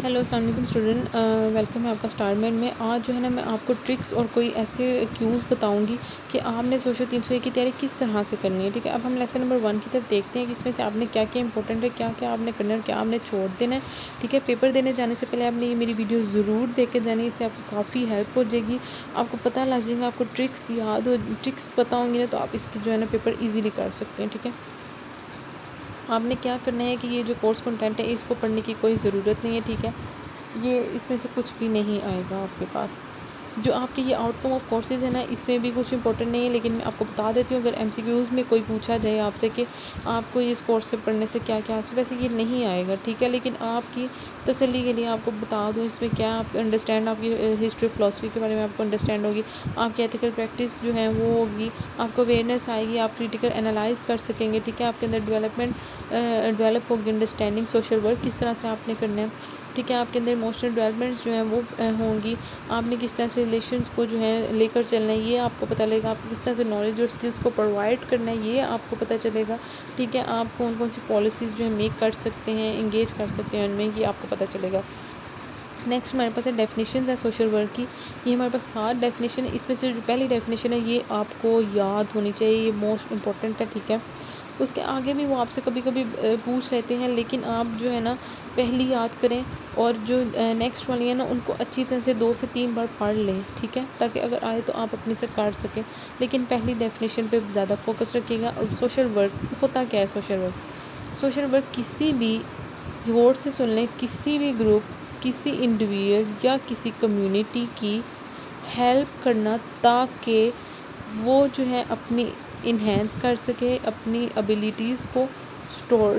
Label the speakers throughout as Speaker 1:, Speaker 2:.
Speaker 1: Hello السلام علیکم student, welcome ہے آپ کا اسٹار مین میں۔ آج جو ہے نا میں آپ کو ٹرکس اور کوئی ایسے کیوز بتاؤں گی کہ آپ نے سوشل 301 کی تیاری کس طرح سے کرنی ہے، ٹھیک ہے۔ اب ہم لیسن نمبر 1 کی طرف دیکھتے ہیں کہ اس میں سے آپ نے کیا کیا امپورٹنٹ ہے، کیا کیا آپ نے کرنا ہے اور کیا آپ نے چھوڑ دینا ہے، ٹھیک ہے۔ پیپر دینے جانے سے پہلے آپ نے یہ میری ویڈیو ضرور دیکھ کے جانی ہے، اس سے آپ کو کافی ہیلپ ہو جائے گی، آپ کو پتہ لگ جائے گا، آپ کو ٹرکس پتہ ہوں گی نا تو آپ اس کی جو ہے نا پیپر ایزیلی کر سکتے ہیں، ٹھیک ہے۔ آپ نے کیا کرنا ہے کہ یہ جو کورس کنٹینٹ ہے اس کو پڑھنے کی کوئی ضرورت نہیں ہے، ٹھیک ہے۔ یہ اس میں سے کچھ بھی نہیں آئے گا آپ کے پاس۔ جو آپ کے یہ آؤٹ کم آف کورسز ہیں نا، اس میں بھی کچھ امپورٹنٹ نہیں ہے، لیکن میں آپ کو بتا دیتی ہوں، اگر ایم سی کیوز میں کوئی پوچھا جائے آپ سے کہ آپ کو اس کورس سے پڑھنے سے کیا کیا حاصل، ویسے یہ نہیں آئے گا، ٹھیک ہے۔ لیکن آپ کی تسلی کے لیے آپ کو بتا دوں اس میں کیا آپ انڈرسٹینڈ، آپ کی ہسٹری فلاسفی کے بارے میں آپ کو انڈرسٹینڈ ہوگی، آپ کی ایتھیکل پریکٹس جو ہے وہ ہوگی، آپ کو اویئرنیس آئے گی، آپ کریٹیکل انالائز کر سکیں گے، ٹھیک ہے۔ آپ کے اندر ڈیولپ ہوگی انڈرسٹینڈنگ سوشل ورک کس طرح سے آپ نے کرنا ہے، ٹھیک ہے۔ آپ کے اندر ایموشنل ڈیولپمنٹس جو ہیں وہ ہوں گی، آپ نے کس طرح سے ریلیشنس کو جو ہے لے کر چلنا ہے یہ آپ کو پتہ لگے گا، آپ کو کس طرح سے نالج اور اسکلس کو پرووائڈ کرنا ہے یہ آپ کو پتہ چلے گا، ٹھیک ہے۔ آپ کون کون سی پالیسیز جو ہے میک کر سکتے ہیں، انگیج کر سکتے ہیں ان میں، یہ آپ کو پتہ چلے گا۔ نیکسٹ ہمارے پاس ہے ڈیفینیشنز ہیں سوشل ورک کی، یہ ہمارے پاس 7 ڈیفینیشن ہے، اس میں سے جو پہلی ڈیفینیشن ہے یہ آپ کو یاد ہونی چاہیے، یہ موسٹ امپورٹنٹ ہے، ٹھیک ہے۔ اس کے آگے بھی وہ آپ سے کبھی کبھی پوچھ لیتے ہیں، لیکن آپ جو ہے نا پہلی یاد کریں اور جو نیکسٹ والی ہیں نا ان کو اچھی طرح سے 2 سے 3 بار پڑھ لیں، ٹھیک ہے، تاکہ اگر آئے تو آپ اپنے سے کر سکیں، لیکن پہلی ڈیفینیشن پہ زیادہ فوکس رکھیے گا۔ اور سوشل ورک ہوتا کیا ہے؟ سوشل ورک کسی بھی، غور سے سن لیں، کسی بھی گروپ، کسی انڈیویژل یا کسی کمیونٹی کی ہیلپ کرنا تاکہ وہ جو ہے اپنی انہینس کر سکے، اپنی ابیلیٹیز کو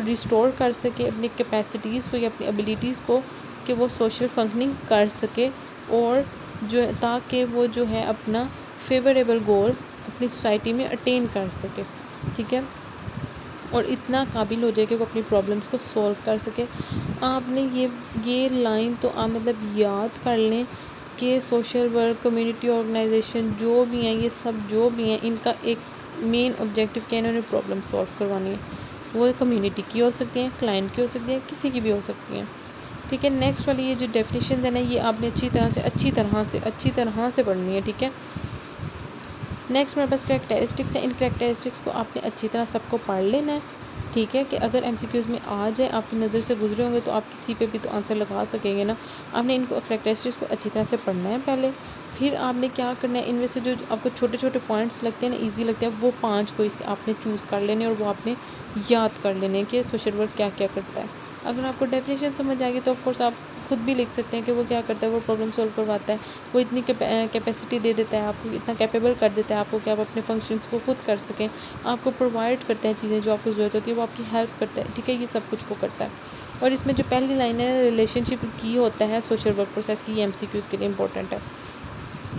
Speaker 1: ریسٹور کر سکے، اپنی کیپیسٹیز کو یا اپنی ابیلیٹیز کو، کہ وہ سوشل فنکشننگ کر سکے، اور جو تاکہ وہ جو ہے اپنا فیوریبل گول اپنی سوسائٹی میں اٹین کر سکے، ٹھیک ہے، اور اتنا قابل ہو جائے کہ وہ اپنی پرابلمس کو سولو کر سکے۔ آپ نے یہ لائن تو آپ مطلب یاد کر لیں کہ سوشل ورک، کمیونٹی آرگنائزیشن جو بھی ہیں، یہ سب جو بھی ہیں، ان کا ایک مین آبجیکٹیو کیا ہے، انہوں نے پرابلم سولو کروانی ہے، وہ کمیونٹی کی ہو سکتی ہیں، کلائنٹ کی ہو سکتی ہیں، کسی کی بھی ہو سکتی ہیں، ٹھیک ہے۔ نیکسٹ والی یہ جو ڈیفینیشنز ہیں نا یہ آپ نے اچھی طرح سے پڑھنی ہے، ٹھیک ہے۔ نیکسٹ میرے پاس کریکٹرسٹکس ہیں، ان کریکٹرسٹکس کو آپ نے اچھی طرح سب کو پڑھ لینا ہے، ٹھیک ہے، کہ اگر ایم سی کیوز میں آ جائے، آپ کی نظر سے گزرے ہوں گے تو آپ کسی پہ بھی تو آنسر لگا سکیں گے نا۔ آپ نے ان کو کریکٹرسٹکس کو اچھی طرح سے پڑھنا ہے پہلے، پھر آپ نے کیا کرنا ہے، ان میں سے جو آپ کو چھوٹے چھوٹے پوائنٹس لگتے ہیں نا، ایزی لگتے ہیں، وہ 5 کو اس آپ نے چوز کر لینے اور وہ آپ نے یاد کر لینے کہ سوشل ورک کیا کیا کرتا ہے۔ اگر آپ کو ڈیفینیشن سمجھ آئے گی تو آف کورس آپ خود بھی لکھ سکتے ہیں کہ وہ کیا کرتا ہے، وہ پرابلم سولو کرواتا ہے، وہ اتنی کیپیسٹی دے دیتا ہے آپ کو، اتنا کیپیبل کر دیتا ہے آپ کو کہ آپ اپنے فنکشنس کو خود کر سکیں، آپ کو پرووائڈ کرتے ہیں چیزیں جو آپ کو ضرورت ہوتی ہے، وہ آپ کی ہیلپ کرتا ہے، ٹھیک ہے، یہ سب کچھ وہ کرتا ہے۔ اور اس میں جو پہلی لائن ہے ریلیشن شپ کی ہوتا ہے سوشل ورک پروسیس کی، یہ ایم سی کیوز کے لیے امپورٹنٹ ہے۔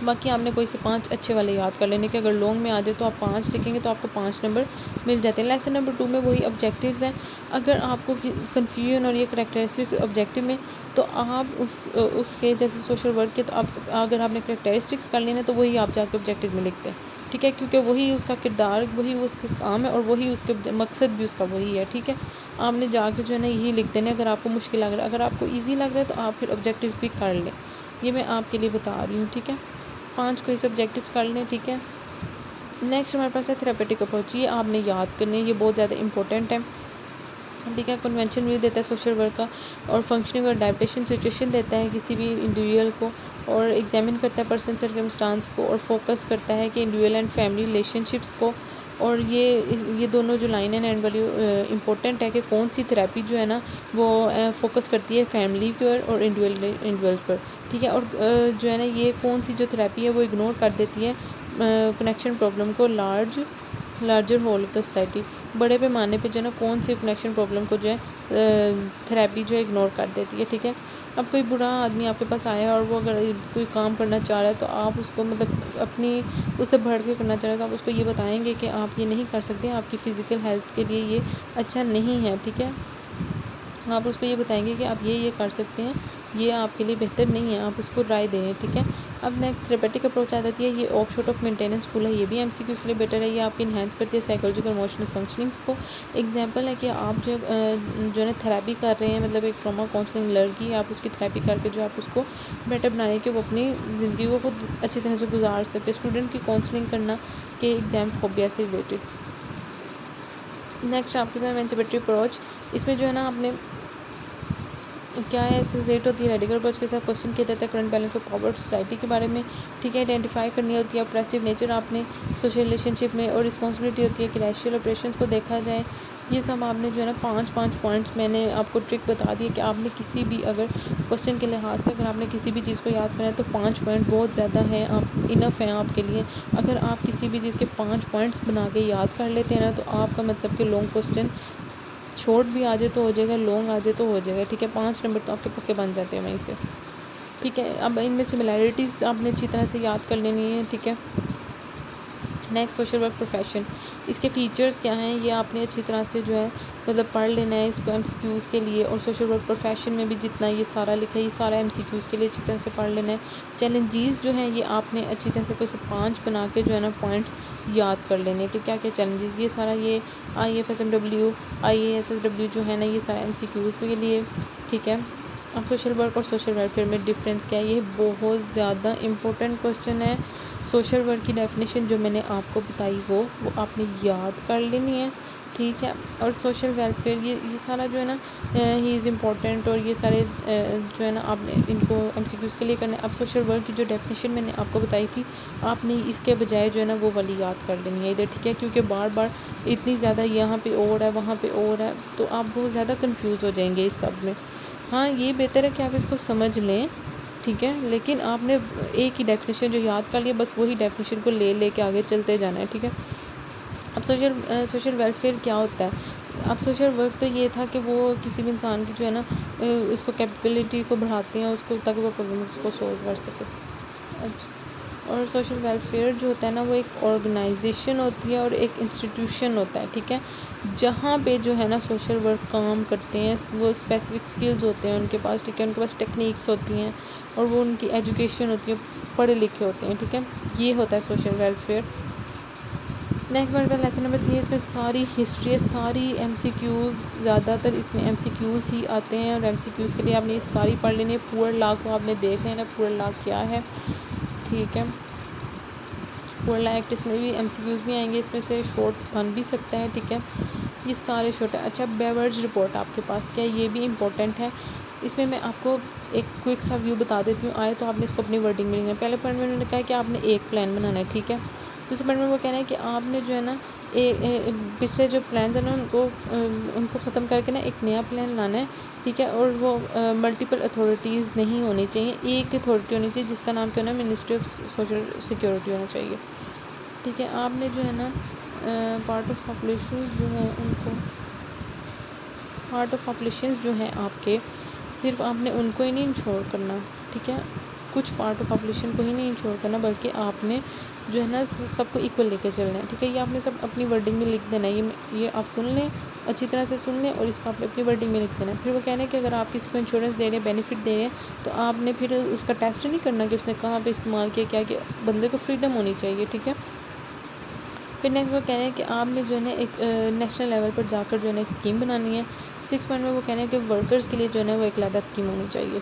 Speaker 1: باقی آپ نے کوئی سے 5 اچھے والے یاد کر لینے کہ اگر لانگ میں آ جائے تو آپ 5 لکھیں گے تو آپ کو 5 نمبر مل جاتے ہیں۔ لیسن نمبر 2 میں وہی آبجیکٹیوز ہیں، اگر آپ کو کنفیوژن اور یہ کریکٹرسٹک آبجیکٹیو میں تو آپ اس کے جیسے سوشل ورک کے، تو آپ اگر آپ نے کریکٹرسٹکس کر لینا تو وہی آپ جا کے آبجیکٹیو میں لکھتے ہیں، ٹھیک ہے، کیونکہ وہی اس کا کردار، وہی اس کا کام ہے اور وہی اس کے مقصد بھی اس کا وہی ہے، ٹھیک ہے۔ آپ نے جا کے جو ہے نا یہی لکھ دینا اگر آپ کو مشکل لگ رہا ہے، اگر آپ کو ایزی لگ رہا ہے تو آپ پھر آبجیکٹیوز بھی کر لیں، یہ میں آپ کے لیے بتا رہی ہوں، ٹھیک ہے۔ 5 کو اس آبجیکٹیوز کر لیں، ٹھیک ہے۔ نیکسٹ ہمارے پاس ہے تھراپیوٹک اپروچ، یہ آپ نے یاد کرنے، یہ بہت زیادہ امپورٹنٹ ہے، ٹھیک ہے۔ کنونشن ویو دیتا ہے سوشل ورک کا، اور فنکشننگ اور اڈیپٹیشن سچویشن دیتا ہے کسی بھی انڈیویژل کو، اور ایگزامن کرتا ہے پرسن سرکمسٹانس کو، اور فوکس کرتا ہے کہ individual and family relation ships کو، اور یہ دونوں جو لائنیں اینڈ والی امپورٹنٹ ہے کہ کون سی تھراپی جو ہے نا وہ فوکس کرتی ہے فیملی پر اور انڈیویژل پر، ٹھیک ہے، اور جو ہے نا یہ کون سی جو تھراپی ہے وہ اگنور کر دیتی ہے کنیکشن پرابلم کو، larger whole of the society, بڑے پیمانے پہ جو ہے نا کون سی کنیکشن پرابلم کو جو ہے تھراپی جو ہے اگنور کر دیتی ہے، ٹھیک ہے۔ اب کوئی برا آدمی آپ کے پاس آیا ہے اور وہ اگر کوئی کام کرنا چاہ رہا ہے تو آپ اس کو مطلب اپنی اس سے بڑھ کے کرنا چاہ رہے ہیں تو آپ اس کو یہ بتائیں گے کہ آپ یہ نہیں کر سکتے، آپ کی فزیکل ہیلتھ کے لیے یہ اچھا نہیں ہے، ٹھیک ہے۔ آپ اس کو یہ بتائیں گے کہ آپ یہ کر سکتے ہیں، یہ آپ کے لیے بہتر نہیں ہے، آپ اس کو رائے دیں، ٹھیک ہے۔ اب نیکسٹ تھراپیوٹک اپروچ آ جاتی ہے، یہ offshoot of maintenance tool ہے، یہ بھی ایم سی کیوز کے لیے بیٹر ہے، یہ آپ کی انہینس کرتی ہے سائیکولوجیکل ایموشنل فنکشننگس کو۔ ایگزامپل ہے کہ آپ جو ہے نا تھراپی کر رہے ہیں، مطلب ایک ٹراما کاؤنسلنگ لڑکی، آپ اس کی تھراپی کر کے جو آپ اس کو بیٹر بنائیں کہ وہ اپنی زندگی کو خود اچھی طرح سے گزار سکے۔ اسٹوڈنٹ کی کاؤنسلنگ کرنا کہ ایگزام فوبیا سے ریلیٹڈ۔ نیکسٹ آپ کے پاس ایمنسپیٹری اپروچ، اس میں جو ہے نا آپ نے کیا ہے ایسوسیٹ ہوتی ہے ریڈیکل اپروچ کے ساتھ، کوشچن کیا جاتا ہے current balance of power society کے بارے میں، ٹھیک ہے۔ آئیڈینٹیفائی کرنی ہوتی ہے اپریسیو نیچر آپ نے سوشل ریلیشن شپ میں، اور رسپانسبلٹی ہوتی ہے کہ ریشیل آپریشنس کو دیکھا جائے۔ یہ سب آپ نے جو ہے نا 5 پوائنٹس میں نے آپ کو ٹرک بتا دی کہ آپ نے کسی بھی اگر کوشچن کے لحاظ سے اگر آپ نے کسی بھی چیز کو یاد کرنا ہے تو 5 پوائنٹ بہت زیادہ ہیں، آپ انف ہیں آپ کے لیے۔ اگر آپ کسی بھی چیز کے 5 پوائنٹس بنا کے یاد کر لیتے ہیں نا تو آپ کا مطلب کہ لانگ کوشچن شارٹ بھی آ جائے تو ہو جائے گا، لانگ آ جائے تو ہو جائے گا، ٹھیک ہے۔ 5 نمبر تو آپ کے پکے بن جاتے ہیں وہیں سے، ٹھیک ہے۔ اب ان میں سملیرٹیز آپ نے اچھی طرح سے یاد کر لینی ہے، ٹھیک ہے۔ نیکسٹ سوشل ورک پروفیشن، اس کے فیچرز کیا ہیں یہ آپ نے اچھی طرح سے جو ہے مطلب پڑھ لینا ہے اس کو ایم سی کیوز کے لیے، اور سوشل ورک پروفیشن میں بھی جتنا یہ سارا لکھا ہے یہ سارا ایم سی کیوز کے لیے اچھی طرح سے پڑھ لینا ہے۔ چیلنجز جو ہیں یہ آپ نے اچھی طرح سے کوئی 5 بنا کے جو ہے نا پوائنٹس یاد کر لینے کہ کیا کیا چیلنجز، یہ سارا یہ I F S M W, I A S S W جو ہے نا یہ سارا ایم سی کیوز کے لیے، ٹھیک ہے۔ اب سوشل ورک اور سوشل ویلفیئر میں ڈفرینس کیا ہے، یہ بہت زیادہ امپورٹنٹ کوشچن ہے۔ سوشل ورک کی ڈیفینیشن جو میں نے آپ کو بتائی وہ آپ نے یاد کر لینی ہے، ٹھیک ہے۔ اور سوشل ویلفیئر یہ سارا جو ہے نا ہی از امپورٹنٹ، اور یہ سارے جو ہے نا آپ نے ان کو ایم سی کیوز کے لیے کرنا ہے۔ اب سوشل ورک کی جو ڈیفینیشن میں نے آپ کو بتائی تھی آپ نے اس کے بجائے جو ہے نا وہ والی یاد کر لینی ہے ادھر، ٹھیک ہے، کیونکہ بار بار اتنی زیادہ یہاں پہ اور ہے وہاں پہ اور ہے تو آپ بہت زیادہ کنفیوز ہو جائیں گے اس سب میں۔ ہاں یہ بہتر ہے کہ آپ اس کو سمجھ لیں، ٹھیک ہے، لیکن آپ نے ایک ہی ڈیفینیشن جو یاد کر لیا بس وہی ڈیفینیشن کو لے کے آگے چلتے جانا ہے، ٹھیک ہے۔ اب سوشل ویلفیئر کیا ہوتا ہے؟ اب سوشل ورک تو یہ تھا کہ وہ کسی بھی انسان کی جو ہے نا اس کو کیپیبلٹی کو بڑھاتے ہیں اس کو تاکہ وہ پرابلمس کو سولو کر سکے۔ اچھا، اور سوشل ویلفیئر جو ہوتا ہے نا وہ ایک آرگنائزیشن ہوتی ہے اور ایک انسٹیٹیوشن ہوتا ہے، ٹھیک ہے، جہاں پہ جو ہے نا سوشل ورک کام کرتے ہیں وہ اسپیسیفک اسکلز ہوتے ہیں ان کے پاس، ٹھیک ہے، ان کے پاس ٹیکنیکس ہوتی ہیں اور وہ ان کی ایجوکیشن ہوتی ہے، پڑھے لکھے ہوتے ہیں، ٹھیک ہے، یہ ہوتا ہے سوشل ویلفیئر۔ نیکسٹ ورڈ کا لیسن نمبر 3 اس میں ساری ہسٹری ہے، ساری ایم سی کیوز، زیادہ تر اس میں ایم سی کیوز ہی آتے ہیں، اور ایم سی کیوز کے لیے آپ نے یہ ساری پڑھ لینی ہے۔ پور لا کو آپ نے دیکھ لینا پور لا کیا ہے، ٹھیک ہے۔ پور لا ایکٹ، اس میں بھی ایم سی کیوز بھی آئیں گے، اس میں سے شارٹ بن بھی سکتا ہے، ٹھیک ہے، یہ سارے شارٹ ہے۔ اچھا بیورج رپورٹ آپ کے پاس کیا ہے، یہ بھی امپورٹنٹ ہے، اس میں آپ کو ایک کوئک سا ویو بتا دیتی ہوں، آئے تو آپ نے اس کو اپنی ورڈنگ میں لینا ہے۔ پہلے پوائنٹ میں انہوں نے کہا ہے کہ آپ نے ایک پلان بنانا ہے، ٹھیک ہے۔ دوسرے پوائنٹ میں وہ کہنا ہے کہ آپ نے جو ہے نا پچھلے جو پلانز ہیں نا ان کو ختم کر کے نا ایک نیا پلان لانا ہے، ٹھیک ہے، اور وہ ملٹیپل اتھارٹیز نہیں ہونی چاہیے، ایک اتھارٹی ہونی چاہیے جس کا نام کیا ہونا ہے منسٹری آف سوشل سیکورٹی ہونا چاہیے، ٹھیک ہے۔ آپ نے جو ہے نا پارٹ آف پاپولیشنز جو ہیں ان کو پارٹ آف پاپولیشنز جو ہیں آپ کے صرف آپ نے ان کو ہی نہیں انشور کرنا، ٹھیک ہے، کچھ پارٹ آف پاپولیشن کو ہی نہیں انشور کرنا بلکہ آپ نے جو ہے نا سب کو ایکول لے کے چلنا ہے، ٹھیک ہے، یہ آپ نے سب اپنی ورڈنگ میں لکھ دینا ہے، یہ آپ سن لیں اچھی طرح سے سن لیں اور اس کو آپ نے اپنی ورڈنگ میں لکھ دینا ہے۔ پھر وہ کہنا ہے کہ اگر آپ کسی کو انشورنس دے رہے ہیں بینیفٹ دے رہے ہیں تو آپ نے پھر اس کا ٹیسٹ نہیں کرنا کہ اس نے کہاں پہ استعمال کیا کیا کہ بندے کو فریڈم ہونی چاہیے، ٹھیک ہے۔ پھر نیکسٹ وہ کہہ رہے ہیں کہ آپ نے جو ہے نا ایک نیشنل لیول پر جا کر جو ہے نا ایک اسکیم بنانی ہے۔ 6 پوائنٹ میں وہ کہہ رہے ہیں کہ ورکرز کے لیے جو ہے نا وہ ایک علیحدہ اسکیم ہونی چاہیے۔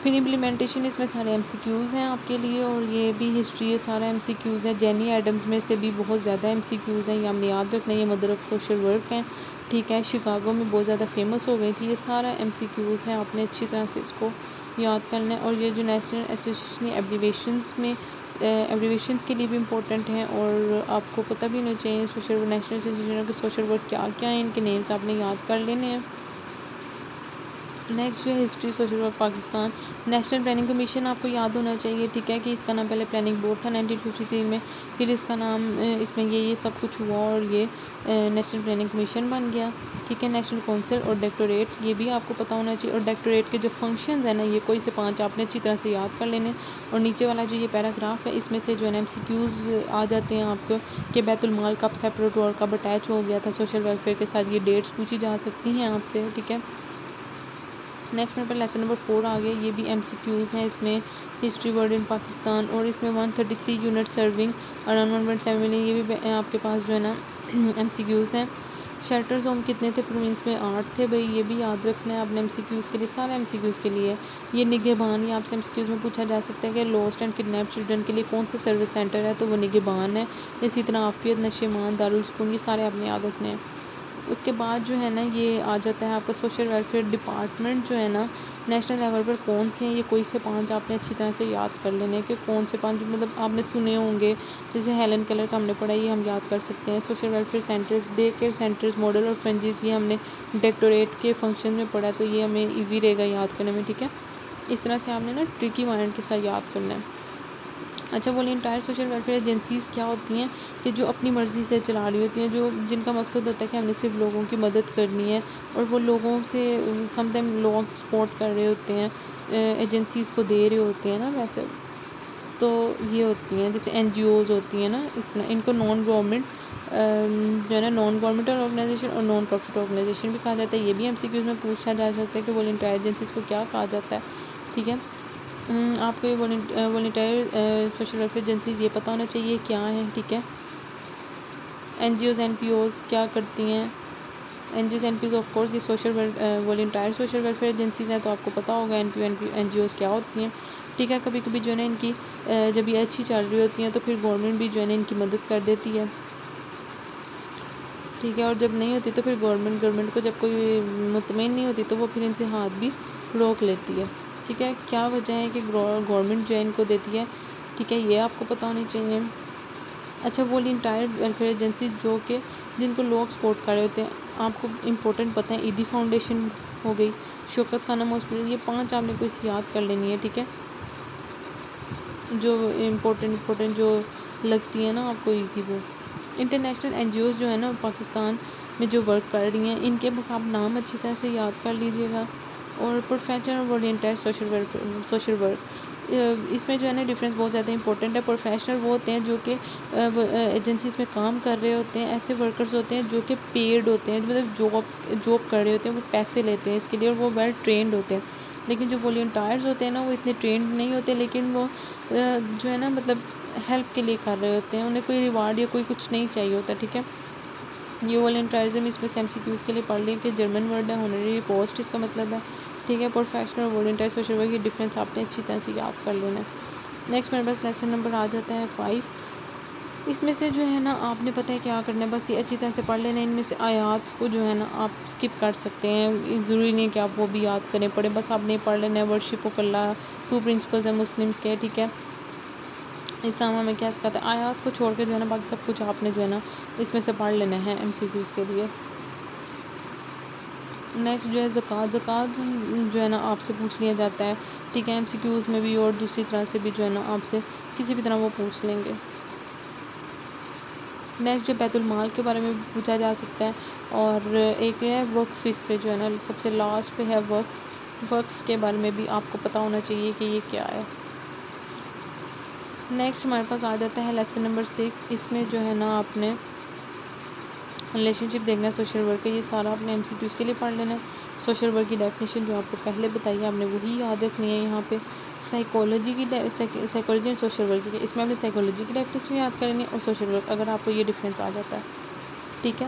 Speaker 1: پھر امپلیمنٹیشن، اس میں سارے ایم سی کیوز ہیں آپ کے لیے اور یہ بھی ہسٹری ہے، سارا ایم سی کیوز ہے۔ جینی ایڈمز میں سے بھی بہت زیادہ ایم سی کیوز ہیں، یہ ہم نے یاد رکھنا ہے، یہ مدر آف سوشل ورک ہیں، ٹھیک ہے، شکاگو میں بہت زیادہ فیمس ہو گئی تھی، یہ سارا ایم سی کیوز ہیں، آپ نے اچھی طرح سے اس کو یاد کرنا ہے۔ اور یہ جو نیشنل ایسوسیشن ایبریویشنز میں ایبریویشنز کے لیے بھی امپورٹنٹ ہیں اور آپ کو پتہ بھی ہونا چاہیے نیشنل ایسوسیشن کے سوشل ورک کیا کیا ہیں، ان کے نیمز آپ نے یاد کر لینے ہیں۔ نیکسٹ جو ہے history social work Pakistan, national planning commission آپ کو یاد ہونا چاہیے، ٹھیک ہے، کہ اس کا نام پہلے پلاننگ بورڈ تھا 1953 میں، پھر اس کا نام اس میں یہ سب کچھ ہوا اور یہ نیشنل پلاننگ کمیشن بن گیا، ٹھیک ہے۔ نیشنل کونسل اور ڈائریکٹوریٹ یہ بھی آپ کو پتہ ہونا چاہیے، اور ڈائریکٹوریٹ کے جو فنکشنز ہیں نا یہ کوئی سے 5 آپ نے اچھی طرح سے یاد کر لینے، اور نیچے والا جو یہ پیراگراف ہے اس میں سے جو ہے نا MCQs آ جاتے ہیں آپ کو، کہ بیت المال کب سیپریٹ اور کب اٹیچ ہو گیا تھا سوشل ویلفیئر کے ساتھ، یہ ڈیٹس پوچھی جا سکتی ہیں آپ سے، ٹھیک ہے۔ نیکسٹ میرے پاس لیسن نمبر 4 آ گیا، یہ بھی MCQs ہیں، اس میں ہسٹری ورلڈ ان پاکستان، اور اس میں 133 یونٹ سرونگ اراؤنڈ 1.7 ملین، یہ بھی آپ کے پاس جو ہے نا MCQs ہیں۔ شیلٹرز ہوم کتنے تھے پروونس میں؟ 8 تھے بھائی، یہ بھی یاد رکھنا ہے آپ نے MCQs کے لیے، سارے MCQs کے لیے۔ یہ نگہبان، یہ آپ سے MCQs میں پوچھا جا سکتا ہے کہ لوسٹ اینڈ کڈنیپ چلڈرن کے لیے کون سا سروس سینٹر ہے، تو وہ نگہبان ہے۔ اسی طرح عافیت، نشیمان، دارالسکون، یہ سارے آپ نے یاد رکھنے ہیں۔ اس کے بعد جو ہے نا یہ آ جاتا ہے آپ کا سوشل ویلفیئر ڈپارٹمنٹ جو ہے نا نیشنل لیول پر کون سے ہیں، یہ کوئی سے 5 آپ نے اچھی طرح سے یاد کر لینے کہ کون سے 5 مطلب آپ نے سنے ہوں گے، جیسے ہیلن کلر کا ہم نے پڑھا، یہ ہم یاد کر سکتے ہیں۔ Social welfare centres, day care centres, model اور فرنجز، یہ ہم نے ڈائریکٹوریٹ کے فنکشن میں پڑھا، تو یہ ہمیں ایزی رہے گا یاد کرنے میں، ٹھیک ہے۔ اس طرح سے آپ نے نا ٹرکی مائنڈ کے ساتھ یاد کرنا ہے۔ اچھا، والنٹائر سوشل ویلفیئر ایجنسیز کیا ہوتی ہیں؟ کہ جو اپنی مرضی سے چلا رہی ہوتی ہیں، جن کا مقصد ہوتا ہے کہ ہم نے صرف لوگوں کی مدد کرنی ہے، اور وہ لوگوں سے سم ٹائم لوگ سپورٹ کر رہے ہوتے ہیں، ایجنسیز کو دے رہے ہوتے ہیں نا ویسے، تو یہ ہوتی ہیں جیسے NGOs ہوتی ہیں نا، اس طرح ان کو نان گورنمنٹ جو ہے نا نان گورنمنٹ آرگنائزیشن اور نان پروفٹ آرگنائزیشن بھی کہا جاتا ہے، یہ بھی MCQs میں پوچھا جا سکتا ہے کہ والنٹائر ایجنسیز کو کیا کہا جاتا ہے، ٹھیک ہے۔ آپ کو یہ والنٹائر سوشل ویلفیئر ایجنسیز یہ پتہ ہونا چاہیے کیا ہیں، ٹھیک ہے۔ NGOs NPOs کیا کرتی ہیں؟ NGOs NPOs آف کورس یہ والنٹائر سوشل ویلفیئر ایجنسیز ہیں، تو آپ کو پتہ ہوگا NGOs کیا ہوتی ہیں، ٹھیک ہے۔ کبھی کبھی جو ہے نا ان کی جب یہ اچھی چل رہی ہوتی ہیں تو پھر گورنمنٹ بھی جو ہے نا ان کی مدد کر دیتی ہے، ٹھیک ہے، اور جب نہیں ہوتی تو پھر گورنمنٹ کو جب کوئی مطمئن نہیں ہوتی تو وہ پھر ان سے ہاتھ بھی روک لیتی ہے، ٹھیک ہے۔ کیا وجہ ہے کہ گورنمنٹ جو ہے ان کو دیتی ہے، ٹھیک ہے، یہ آپ کو پتہ ہونی چاہیے۔ اچھا، والنٹائر ویلفیئر ایجنسیز جو کہ جن کو لوگ سپورٹ کر رہے ہوتے ہیں، آپ کو امپورٹنٹ پتہ ہے، عیدی فاؤنڈیشن ہو گئی، شوکت خانم ہاسپٹل، یہ 5 آپ نے کوئی سی یاد کر لینی ہے، ٹھیک ہے، جو امپورٹنٹ جو لگتی ہیں نا آپ کو ایزی وہ۔ انٹرنیشنل NGOs جو ہے نا پاکستان میں جو ورک کر رہی ہیں، ان کے بس آپ نام اچھی طرح سے یاد کر لیجئے گا۔ اور پروفیشنل والنٹائر سوشل ورک، اس میں جو ہے نا ڈفرینس بہت زیادہ امپورٹنٹ ہے۔ پروفیشنل وہ ہوتے ہیں جو کہ ایجنسیز میں کام کر رہے ہوتے ہیں، ایسے ورکرز ہوتے ہیں جو کہ پیڈ ہوتے ہیں، مطلب جاب کر رہے ہوتے ہیں، وہ پیسے لیتے ہیں اس کے لیے، اور وہ ویل ٹرینڈ ہوتے ہیں۔ لیکن جو والنٹائرز ہوتے ہیں نا وہ اتنے ٹرینڈ نہیں ہوتے، لیکن وہ جو ہے نا مطلب ہیلپ کے لیے کر رہے ہوتے ہیں، انہیں کوئی ریوارڈ یا کوئی کچھ نہیں چاہیے ہوتا، ٹھیک ہے۔ یہ والنٹائرزم اس میں MCQs کے لیے پڑھ لیں کہ جرمن ورڈ ہے، ہونری پوسٹ اس کا مطلب ہے، ٹھیک ہے۔ پروفیشنل والنٹائر سوشل ورک کی ڈفرینس آپ نے اچھی طرح سے یاد کر لینا ہے۔ نیکسٹ میرے پاس لیسن نمبر آ جاتا ہے 5، اس میں سے جو ہے نا آپ نے پتہ ہے کیا کرنا ہے، بس یہ اچھی طرح سے پڑھ لینا ہے۔ ان میں سے آیات کو جو ہے نا آپ اسکپ کر سکتے ہیں، ضروری نہیں کہ آپ وہ بھی یاد کریں پڑھیں، بس آپ نے پڑھ لینا ہے۔ ورشپ آف اللہ، 2 پرنسپلز ہیں مسلمس کے، ٹھیک ہے۔ اسلام ہمیں کیا سکھاتا ہے، آیات کو چھوڑ کے جو ہے نا باقی سب کچھ آپ نے جو ہے نا اس میں سے پڑھ لینا ہے MCQs کے لیے۔ نیکسٹ جو ہے زکوٰۃ جو ہے نا آپ سے پوچھ لیا جاتا ہے، ٹھیک ہے، MCQs میں بھی اور دوسری طرح سے بھی جو ہے نا آپ سے کسی بھی طرح وہ پوچھ لیں گے۔ نیکسٹ جو بیت المال کے بارے میں بھی پوچھا جا سکتا ہے، اور ایک ہے وقف، اس پہ جو ہے نا سب سے لاسٹ پہ ہے وقف کے بارے میں بھی آپ کو پتہ ہونا چاہیے کہ یہ کیا ہے۔ نیکسٹ ہمارے پاس آ جاتا ہے لیسن نمبر 6، اس میں جو ہے نا آپ نے ریلیشن شپ دیکھنا ہے سوشل ورک کا، یہ سارا آپ نے MCQs کے لیے پڑھ لینا ہے۔ سوشل ورک کی ڈیفینیشن جو آپ کو پہلے بتائی ہے آپ نے وہی یاد رکھنی ہے یہاں پہ۔ سائیکالوجی اینڈ سوشل ورک کی، اس میں آپ نے سائیکالوجی کی ڈیفینیشن یاد کرنی ہے، اور سوشل ورک اگر آپ کو یہ ڈفرینس آ جاتا ہے، ٹھیک ہے۔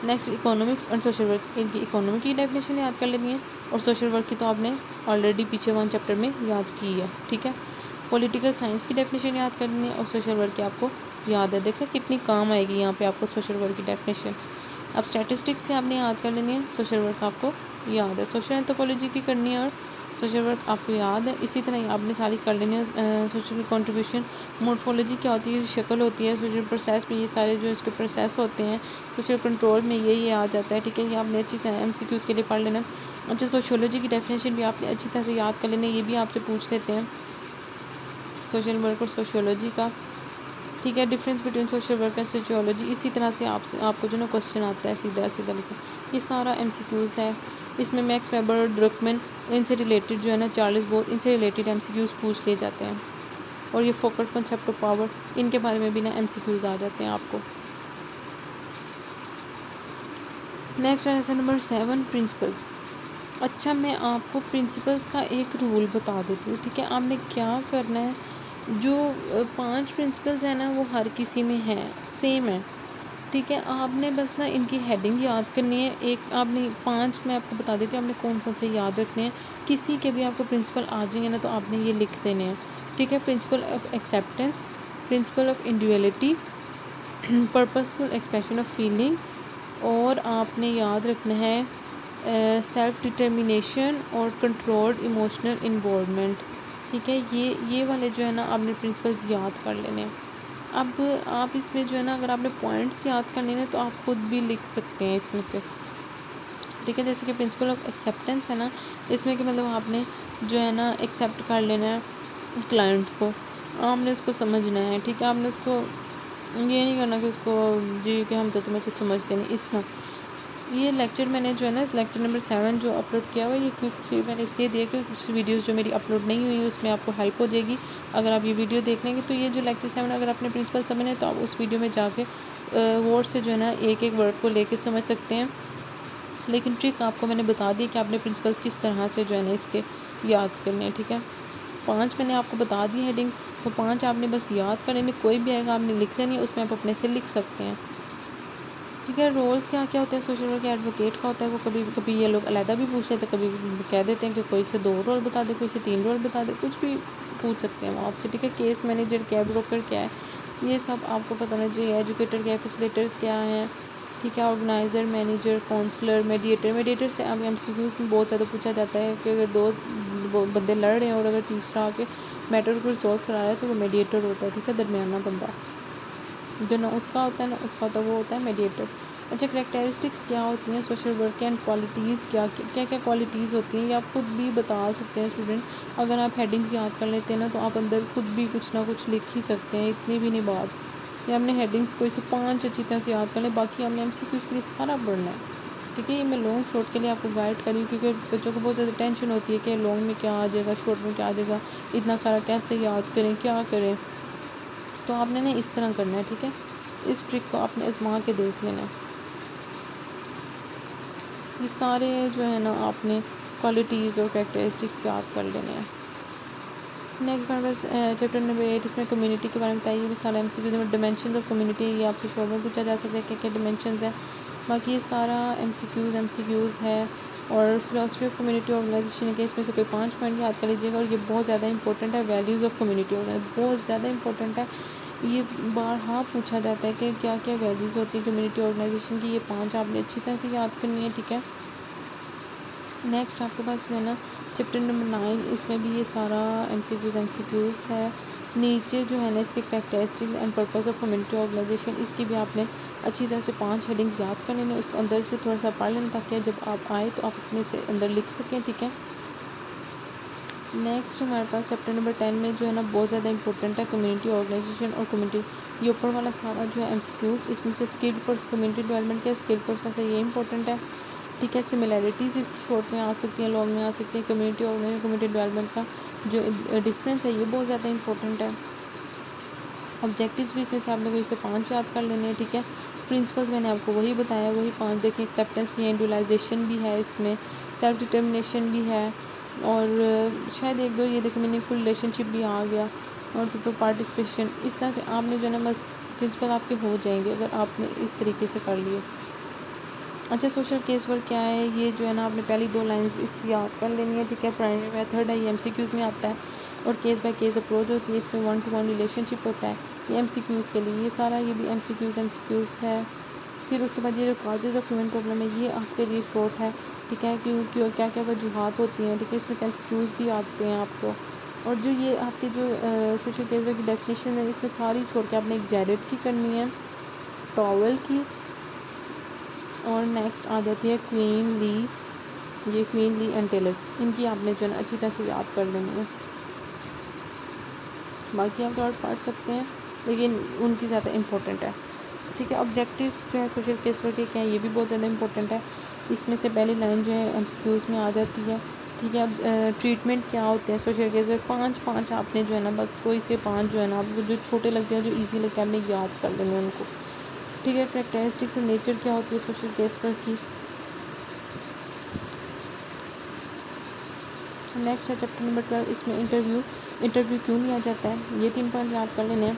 Speaker 1: Next economics and social work, ان کی اکنامی کی ڈیفینیشن یاد کر لینی ہے، اور سوشل ورک کی تو آپ نے آلریڈی پیچھے 1 چیپٹر میں یاد کی ہے، ٹھیک ہے۔ پولیٹیکل سائنس کی ڈیفینیشن یاد کرنی ہے، اور سوشل ورک کی آپ کو یاد ہے، دیکھیں کتنی کام آئے گی یہاں پہ آپ کو سوشل ورک کی ڈیفینیشن۔ اب اسٹیٹسٹکس سے آپ نے یاد کر لینی ہے، سوشل ورک آپ کو یاد ہے۔ سوشل اینتھروپولوجی کی کرنی ہے، اور سوشل ورک آپ کو یاد ہے، اسی طرح ہی آپ نے ساری کر لینی ہے۔ سوشل کنٹریبیوشن مورفولوجی کیا ہوتی ہے، شکل ہوتی ہے۔ سوشل پروسیس میں یہ سارے جو اس کے پروسیس ہوتے ہیں، سوشل کنٹرول میں یہ آ جاتا ہے، ٹھیک ہے۔ یہ آپ نے اچھی سے ایم سی کیوز کے لیے پڑھ لینا ہے۔ اچھا، سوشولوجی کی ڈیفینیشن بھی آپ نے اچھی طرح سے یاد کر لینا ہے، یہ بھی آپ سے پوچھ لیتے ہیں سوشل ورک اور سوشولوجی کا، ٹھیک ہے۔ Difference between social work and sociology, اسی طرح سے آپ کو جو نا کوسچن آتا ہے سیدھا لکھا، یہ سارا ایم سی کیوز ہے۔ اس میں میکس ویبر، ڈرکمن، ان سے ریلیٹڈ جو ہے نا چارلز بوتھ، ان سے ریلیٹڈ ایم سی کیوز پوچھ لیے جاتے ہیں، اور یہ فوکل کنسیپٹ آف پاور، ان کے بارے میں بھی نا ایم سی کیوز آ جاتے ہیں آپ کو۔ نیکسٹ ہے لیسن نمبر 7، پرنسپلز۔ اچھا، میں آپ کو پرنسپلز کا ایک رول بتا دیتی ہوں، ٹھیک ہے۔ آپ نے کیا کرنا ہے، جو 5 پرنسپلز ہیں نا وہ ہر کسی میں ہیں، سیم ہے، ٹھیک ہے۔ آپ نے بس نا ان کی ہیڈنگ یاد کرنی ہے۔ ایک آپ نے 5 میں آپ کو بتا دیتی ہوں آپ نے کون کون سے یاد رکھنے ہیں۔ کسی کے بھی آپ کو پرنسپل آ جائیں گے نا تو آپ نے یہ لکھ دینے ہیں، ٹھیک ہے۔ Principle of acceptance, principle of individuality, purposeful expression of feeling, اور آپ نے یاد رکھنا ہے سیلف ڈٹرمینیشن اور کنٹرولڈ ایموشنل انوالومنٹ، ٹھیک ہے۔ یہ والے جو ہے نا آپ نے پرنسپلز یاد کر لینے ہیں۔ اب آپ اس میں جو ہے نا اگر آپ نے پوائنٹس یاد کرنے ہیں تو آپ خود بھی لکھ سکتے ہیں اس میں سے، ٹھیک ہے۔ جیسے کہ پرنسپل آف ایکسیپٹینس ہے نا، اس میں کہ مطلب آپ نے جو ہے نا ایکسیپٹ کر لینا ہے کلائنٹ کو، آپ نے اس کو سمجھنا ہے، ٹھیک ہے۔ آپ نے اس کو یہ نہیں کرنا کہ اس کو جی کہ ہم تو تمہیں کچھ سمجھتے نہیں، اس طرح۔ یہ لیکچر میں نے جو ہے نا اس لیکچر نمبر 7 جو اپلوڈ کیا ہوا ہے، یہ کیونکہ میں نے اس لیے دیا کہ کچھ ویڈیوز جو میری اپلوڈ نہیں ہوئی اس میں آپ کو ہیلپ ہو جائے گی اگر آپ یہ ویڈیو دیکھ لیں گے۔ تو یہ جو لیکچر 7 اگر آپ نے پرنسپل سمجھنا ہے تو آپ اس ویڈیو میں جا کے ورڈ سے جو ہے نا ایک ورڈ کو لے کے سمجھ سکتے ہیں، لیکن ٹرک آپ کو میں نے بتا دی کہ آپ نے پرنسپلس کس طرح سے جو ہے نا اس کے یاد کرنے ہیں، ٹھیک ہے۔ 5 میں نے آپ کو بتا دی ہیڈنگس، وہ 5 آپ نے بس یاد کرنے، کوئی بھی آئے گا آپ نے لکھ لینی ہے، اس میں آپ اپنے سے لکھ سکتے ہیں، ٹھیک ہے۔ رولز کیا کیا ہوتے ہیں سوشل ورک ایڈوکیٹ کا ہوتا ہے، وہ کبھی یہ لوگ علیحدہ بھی پوچھ لیتے ہیں، کبھی کہہ دیتے ہیں کہ کوئی سے 2 رول بتا دے، کوئی سے 3 رول بتا دے، کچھ بھی پوچھ سکتے ہیں وہ آپ سے، ٹھیک ہے۔ کیس مینیجر کیا ہے، بروکر کیا ہے، یہ سب آپ کو پتہ ہونا چاہیے۔ ایجوکیٹر کیا ہے، فیسیلیٹرز کیا ہیں، ٹھیک ہے۔ آرگنائزر، مینیجر، کونسلر، میڈیٹر سے آپ ایم سی کیوز میں بہت زیادہ پوچھا جاتا ہے کہ اگر 2 بندے لڑ رہے ہیں اور اگر تیسرا آ کے میٹر کو ریزولو کرا رہا ہے تو وہ میڈیٹر ہوتا ہے، ٹھیک ہے، درمیانہ بندہ جو نہ اس کا ہوتا ہے نہ اس کا ہوتا ہے، وہ ہوتا ہے میڈیٹر۔ اچھا، کریکٹرسٹکس کیا ہوتی ہیں سوشل ورک اینڈ کوالٹیز، کیا کوالٹیز ہوتی ہیں، یہ آپ خود بھی بتا سکتے ہیں اسٹوڈنٹ۔ اگر آپ ہیڈنگز یاد کر لیتے ہیں نا تو آپ اندر خود بھی کچھ نہ کچھ لکھ ہی سکتے ہیں، اتنی بھی نہیں بات۔ یہ ہم نے ہیڈنگس کو اسے 5 اچھی طرح سے یاد کر لیں، باقی ہم نے ایم سی کیوز کے لیے سارا پڑھنا ہے، ٹھیک ہے۔ یہ میں لانگ شارٹ کے لیے آپ کو گائڈ کری کیونکہ بچوں کو بہت زیادہ ٹینشن ہوتی ہے کہ لانگ میں کیا آ جائے گا، شارٹ میں کیا آ جائے گا، اتنا سارا کیسے یاد کریں، کیا کریں، تو آپ نے نا اس طرح کرنا ہے، ٹھیک ہے۔ اس ٹرک کو آپ نے آزما کے دیکھ لینا ہے۔ یہ سارے جو ہے نا آپ نے کوالٹیز اور کریکٹرسٹکس یاد کر لینے ہیں۔ نیکسٹ چیپٹر نمبر 8، اس میں کمیونٹی کے بارے میں بتائیے، بھی سارا ایم سی کیوز میں ڈائمینشنز آف کمیونٹی، یہ آپ سے شارٹ میں پوچھا جا سکتا ہے کہ کیا ڈائمینشنز ہیں، باقی یہ سارا ایم سی کیوز ہے۔ اور فلاسفی آف کمیونٹی آرگنائزیشن ہے کہ اس میں سے کوئی 5 پوائنٹ یاد کر لیجیے گا، اور یہ بہت زیادہ امپورٹنٹ ہے۔ ویلیوز آف کمیونٹی آرگنائزیشن بہت زیادہ امپورٹنٹ ہے، یہ بارہا پوچھا جاتا ہے کہ کیا کیا ویلیوز ہوتی ہیں کمیونٹی آرگنائزیشن کی، یہ 5 آپ نے اچھی طرح سے یاد کرنی ہے، ٹھیک ہے۔ نیکسٹ آپ کے پاس جو ہے نا چیپٹر نمبر 9، اس میں بھی یہ سارا ایم سی کیوز ہے۔ نیچے جو ہے نا اس کے characteristics and purpose of community organisation, اس کی بھی آپ نے اچھی طرح سے 5 ہیڈنگز یاد کر لینے، اس کو اندر سے تھوڑا سا پڑھ لینا تاکہ جب آپ آئے تو آپ اپنے سے اندر لکھ سکیں، ٹھیک ہے۔ نیکسٹ ہمارے پاس چیپٹر نمبر 10 میں جو ہے نا بہت زیادہ امپورٹنٹ ہے کمیونٹی آرگنائزیشن اور کمیونٹی، یہ اوپر والا سارا جو ہے ایم سی کیوز، اس میں سے اسکل پرس کمیونٹی ڈیولپمنٹ کے اسکل پروسیس ہے، یہ امپورٹنٹ ہے، ٹھیک ہے۔ سملیرٹیز اس کی شارٹ میں آ سکتی ہیں، لانگ میں آ سکتی ہیں۔ کمیونٹی آرگنائزیشن کمیونٹی ڈیولپمنٹ کا جو ڈفرینس ہے یہ بہت زیادہ امپورٹنٹ ہے۔ آبجیکٹیوز بھی اس میں سے آپ نے کوئی سے 5 یاد کر لینے ہیں، ٹھیک ہے۔ پرنسپلز میں نے آپ کو وہی بتایا، وہی 5 دیکھیں، ایکسیپٹینس بھی ہے، انڈیویجولائزیشن بھی ہے، اس میں سیلف ڈٹرمنیشن بھی ہے، اور شاید 1-2 یہ دیکھیں میننگ فل ریلیشن شپ بھی آ گیا، اور پیپل پارٹیسپیشن۔ اس طرح سے آپ نے جو ہے نا بس پرنسپل آپ کے ہو جائیں گے اگر آپ نے اس طریقے سے کر لیے۔ اچھا، سوشل کیس ورک کیا ہے، یہ جو ہے نا آپ نے پہلی 2 لائنز اس کی یاد کر لینی ہے، ٹھیک ہے۔ پرائمری میتھڈ ہے، یہ ایم سی کیوز میں آتا ہے، اور کیس بائی کیس اپروچ ہوتی ہے، اس میں 1 to 1 ریلیشن شپ ہوتا ہے، یہ ایم سی کیوز کے لیے، یہ سارا یہ بھی ایم سی کیوز ہے۔ پھر اس کے بعد یہ جو کازز آف ہیومن پرابلم ہے یہ آپ کے لیے شارٹ ہے، ٹھیک ٹھیک ہے، کیوں کیا کیا وجوہات ہوتی ہیں، ٹھیک ہے، اس میں سے MCQs بھی آتے ہیں آپ کو. اور جو یہ آپ کے جو سوشل کیس ورک کی ڈیفینیشن ہے، اس میں ساری چھوڑ کے آپ نے ایک جیرٹ کی کرنی ہے، ٹاول کی، اور نیکسٹ آ جاتی ہے کوئین لی. یہ کوئین لی اینڈ ٹیلر، ان کی آپ نے جو ہے نا اچھی طرح سے یاد کر لینی ہے. باقی آپ ڈاٹ پڑھ سکتے ہیں لیکن ان کی زیادہ امپورٹنٹ ہے. ٹھیک ہے، آبجیکٹیو جو ہے سوشل کیس ورک کے کیا ہے، یہ بھی بہت زیادہ امپورٹنٹ ہے. اس میں سے پہلی لائن جو ہے MCQs میں آ جاتی ہے. ٹھیک ہے، اب ٹریٹمنٹ کیا ہوتے ہیں سوشل کیس ورک، پانچ آپ نے جو ہے نا بس کوئی سے 5 جو ہے نا آپ کو جو چھوٹے لگتے ہیں، جو ایزی لگتے ہیں، آپ نے یاد کر لینے ان کو. ٹھیک ہے، کریکٹرسٹکس اور نیچر کیا ہوتی ہے سوشل کیس ورک کی. نیکسٹ ہے چیپٹر نمبر 12، اس میں انٹرویو کیوں لیا جاتا ہے، یہ 3 پوائنٹ یاد کر لینے ہیں.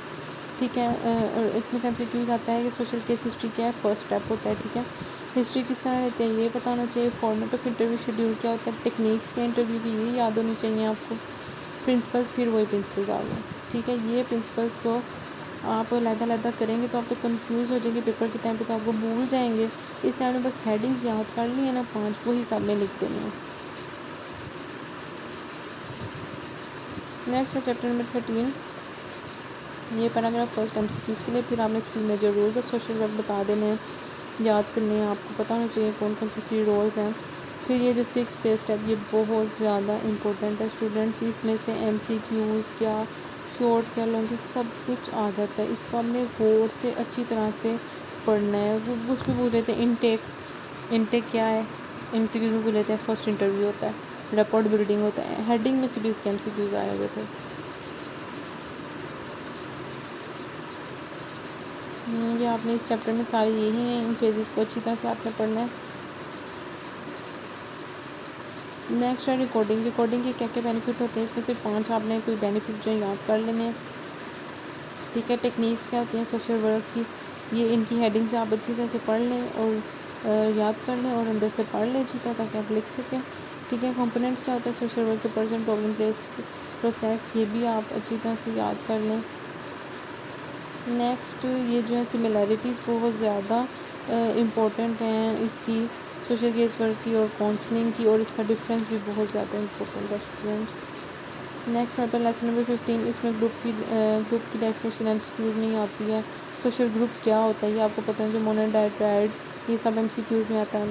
Speaker 1: ٹھیک ہے، اور اس میں سے MCQs آتا ہے کہ سوشل کیس ہسٹری کیا ہے، فرسٹ اسٹیپ ہوتا ہے. ٹھیک ہے، ہسٹری کس طرح لیتے ہیں یہ پتہ ہونا چاہیے. فارمیٹ آف انٹرویو شیڈیول کیا ہوتا ہے، ٹیکنیکس کے انٹرویو کی یہ یاد ہونی چاہیے آپ کو. پرنسپلس، پھر وہی پرنسپلس آ گئے. ٹھیک ہے، یہ پرنسپلس تو آپ علیحدہ کریں گے تو آپ تو کنفیوز ہو جائیں گے پیپر کے ٹائم پہ، تو آپ کو بھول جائیں گے. اس لیے آپ نے بس ہیڈنگز یاد کر لی ہیں نا 5، وہی سب میں لکھ دیں گے. نیکسٹ ہے چیپٹر نمبر 13، یہ پیراگراف فرسٹ MCQs کے لیے. پھر آپ نے 3 major roles of social work بتا دینے ہیں، یاد کرنے ہیں، آپ کو پتہ ہونا چاہیے کون کون سے 3 رولز ہیں. پھر یہ جو 6 فیز اسٹیپ، یہ بہت زیادہ امپورٹنٹ ہے اسٹوڈنٹس. اس میں سے MCQs کیا، شارٹ کیا، لانگ کیا، سب کچھ آ جاتا ہے. اس کو ہم نے غور سے اچھی طرح سے پڑھنا ہے. وہ کچھ بھی بول دیتے ہیں، انٹیک کیا ہے، MCQs میں بول لیتے ہیں فرسٹ انٹرویو ہوتا ہے، رپورٹ بلڈنگ ہوتا ہے. ہیڈنگ میں سے بھی اس کے MCQs آئے ہوئے تھے. یہ آپ نے اس چیپٹر میں سارے یہی ہیں، ان فیزز کو اچھی طرح سے آپ نے پڑھنا ہے. نیکسٹ ہے ریکارڈنگ کے کیا کیا بینیفٹ ہوتے ہیں. اس میں سے 5 آپ نے کوئی بینیفٹ جو ہے یاد کر لینے ہیں. ٹھیک ہے، ٹیکنیکس کیا ہوتی ہیں سوشل ورک کی، یہ ان کی ہیڈنگ سے آپ اچھی طرح سے پڑھ لیں اور یاد کر لیں اور اندر سے پڑھ لیں اچھی طرح تاکہ آپ لکھ سکیں. ٹھیک ہے، کمپوننٹس کیا ہوتا ہے سوشل ورک کے، پرزنٹ، پرابلم، پلیس، پروسیس، یہ بھی آپ اچھی طرح سے یاد کر لیں. نیکسٹ یہ جو ہے سملیرٹیز بہت زیادہ امپورٹنٹ ہیں اس کی، سوشل کیس ورک کی اور کاؤنسلنگ کی، اور اس کا ڈفرینس بھی بہت زیادہ امپورٹنٹ ہے students. Next paper lesson number 15، اس میں گروپ کی ڈیفینیشن MCQs میں ہی آتی ہے. سوشل گروپ کیا ہوتا ہے یہ آپ کو پتہ ہے، جو مونو ٹرائیڈ، یہ سب MCQs میں آتا ہے.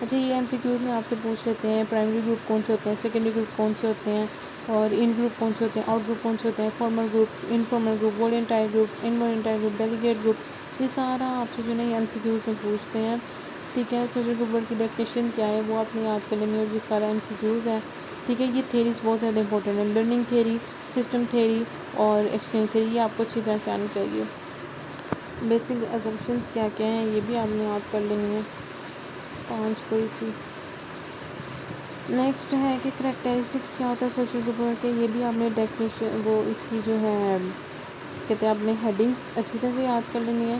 Speaker 1: اچھا، یہ MCQs میں آپ سے پوچھ لیتے ہیں پرائمری گروپ کون سے ہوتے ہیں، سیکنڈری گروپ کون سے ہوتے ہیں، اور ان گروپ کون سے ہوتے ہیں، آؤٹ گروپ کون سے ہوتے ہیں، formal group, informal group, volunteer group, in volunteer group, delegate group, یہ سارا آپ سے جو ہے نا یہ MCQs میں پوچھتے ہیں. ٹھیک ہے، سوشل گروپ ورک کی ڈیفینیشن کیا ہے وہ آپ نے یاد کر لینی ہے، اور یہ سارا MCQs ہے. ٹھیک ہے، یہ تھیریز بہت زیادہ امپورٹنٹ ہے، لرننگ تھیری، سسٹم تھیری اور ایکسچینج تھیری، یہ آپ کو اچھی طرح سے آنی چاہیے. بیسک ازمپشنس کیا کیا ہیں یہ بھی آپ نے یاد کر لینی ہے، 5 کوئی سی. نیکسٹ ہے کہ کریکٹرسٹکس کیا ہوتا ہے سوشل گروپ ورک کے، یہ بھی آپ نے ڈیفینیشن وہ اس کی جو ہے کہتے ہیں آپ نے ہیڈنگس اچھی طرح سے یاد کر لینی ہے.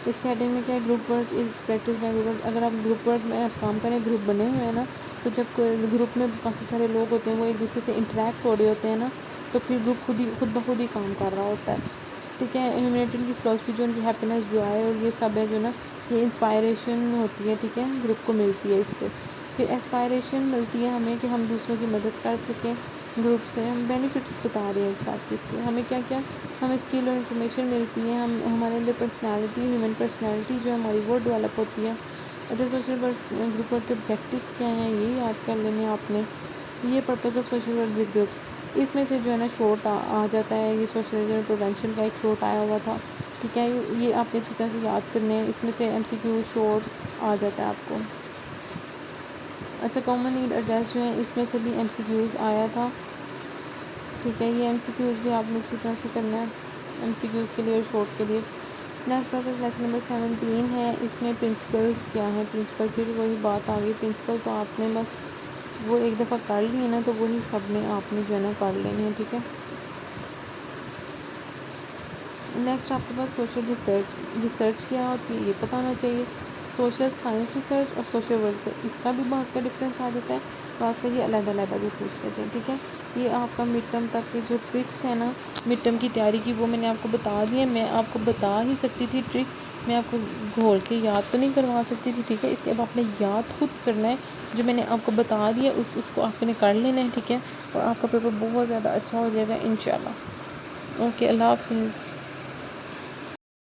Speaker 1: اس کے ہیڈنگ میں کیا ہے، group work is practice by group work. اگر آپ گروپ ورک میں آپ کام کریں، گروپ بنے ہوئے ہیں نا، تو جب کوئی گروپ میں کافی سارے لوگ ہوتے ہیں، وہ ایک دوسرے سے انٹریکٹ ہو رہے ہوتے ہیں نا، تو پھر گروپ خود بخود ہی کام کر رہا ہوتا ہے. ٹھیک ہے، ہیومینٹی کی فلاسفی جو ان کی ہیپینس جو ہے اور یہ سب ہے جو نا، یہ انسپائریشن ہوتی ہے. ٹھیک ہے، گروپ کو ملتی ہے اس سے. پھر اسپائریشن ملتی ہے ہمیں کہ ہم دوسروں کی مدد کر سکیں گروپ سے. ہم بینیفٹس بتا رہے ہیں ایک ساتھ کس کے، ہمیں کیا کیا، ہمیں اسکل اور انفارمیشن ملتی ہے، ہمارے اندر پرسنالٹی، ہیومن پرسنالٹی جو ہے ہماری وہ ڈیولپ ہوتی ہے. اچھا، سوشل ورک گروپ ورک کے آبجیکٹیوس کیا ہیں یہ یاد کر لینے آپ نے. یہ purpose of social work with groups, اس میں سے جو ہے نا شارٹ آ جاتا ہے، یہ سوشل پریونشن کا ایک شارٹ آیا ہوا تھا. ٹھیک ہے، یہ آپ نے اچھی طرح سے یاد کرنے ہیں. اس میں سے MCQ شارٹ آ جاتا ہے آپ کو. اچھا، کامن نیڈ ایڈریس جو ہے اس میں سے بھی MCQs آیا تھا. ٹھیک ہے، یہ MCQs بھی آپ نے اچھی طرح سے کرنا ہے MCQs کے لیے اور شارٹ کے لیے. نیکسٹ پرپز لیسن نمبر 17 ہے، اس میں پرنسپلس کیا ہیں. پرنسپل، پھر وہی بات آ گئی، پرنسپل تو آپ نے بس وہ ایک دفعہ کر لی ہے نا، تو وہی سب میں آپ نے جو ہے نا کر لینے ہیں. ٹھیک ہے، نیکسٹ آپ کے پاس سوشل ریسرچ کیا ہوتی ہے یہ پتہ ہونا چاہیے. سوشل سائنس ریسرچ اور سوشل ورک سے اس کا بھی بہت کا ڈفرینس آ جاتا ہے. پاس کا یہ علیحدہ علیحدہ بھی پوچھ لیتے ہیں، ٹھیک ہے۔ یہ آپ کا مڈ ٹرم تک کے جو ٹرکس ہیں نا مڈ ٹرم کی تیاری کی، وہ میں نے آپ کو بتا دی ہے۔ میں آپ کو بتا ہی سکتی تھی ٹرکس، میں آپ کو گھول کے یاد تو نہیں کروا سکتی تھی، ٹھیک ہے۔ اس لیے اب آپ نے یاد خود کرنا ہے، جو میں نے آپ کو بتا دیا اس کو آپ نے کر لینا ہے، ٹھیک ہے، اور آپ کا پیپر بہت زیادہ اچھا ہو جائے گا انشاءاللہ۔ اوکے، اللہ حافظ۔